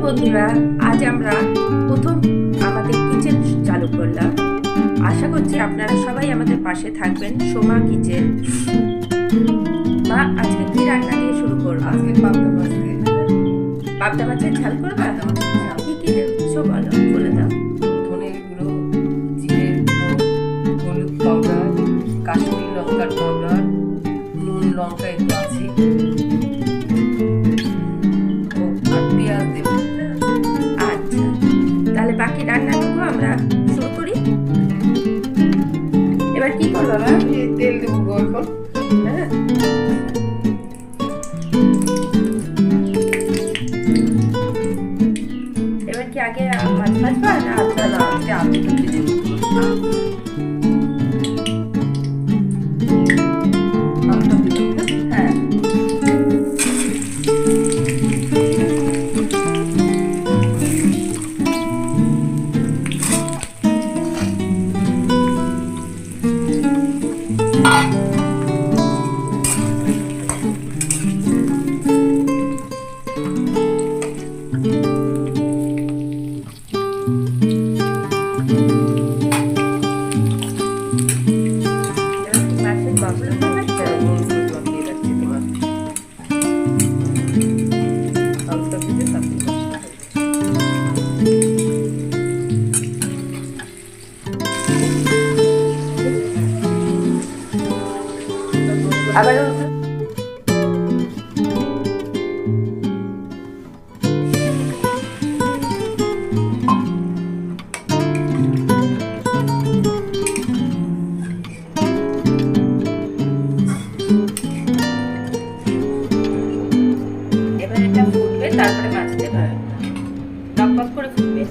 বন্ধুরা, আজ আমরা প্রথম আমাদের কিচেন চালু করলাম। আশা করছি আপনারা সবাই আমাদের পাশে থাকবেন। সোমা কিচেন। মা, আজকে কি রান্না দিয়ে শুরু করবো? আজকে পাবদা মাছের ঝাল করবা? কি কি দেবো বলে দাও। ধনের গুঁড়ো, জিরের গুঁড়ো, হলুদ পাউডার, কাশ্মীরি লঙ্কার পাউডার, নুন লঙ্কা একটু আছে, আর পেঁয়াজ দেবো। আচ্ছা, তাহলে বাকি রান্নাটুকু আমরা শুরু করি। এবার কি করবো মা? তেল দেবো গল্প। হ্যাঁ, এবার কি আগে মাছ ভাজবা না আচ্ছা না আমি তো ভেজে দেবো। হ্যাঁ, মাছের বাবুলো আবার এবার এটা ফুটবে, তারপরে মাছ দেবে। টক করে ফুটবে।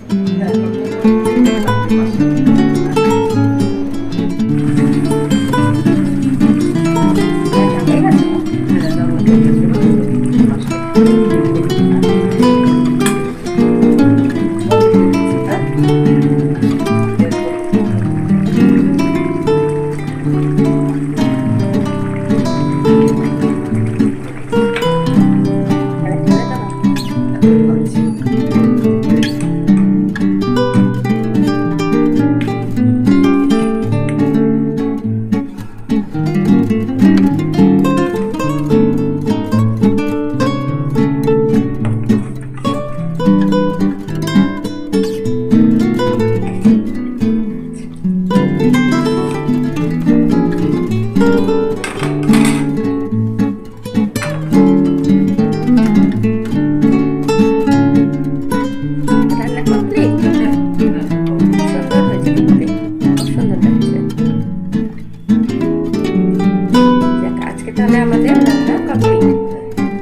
তাহলে আমাদের রান্না কমপ্লিট।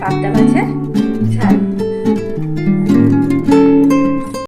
পাবদা মাছের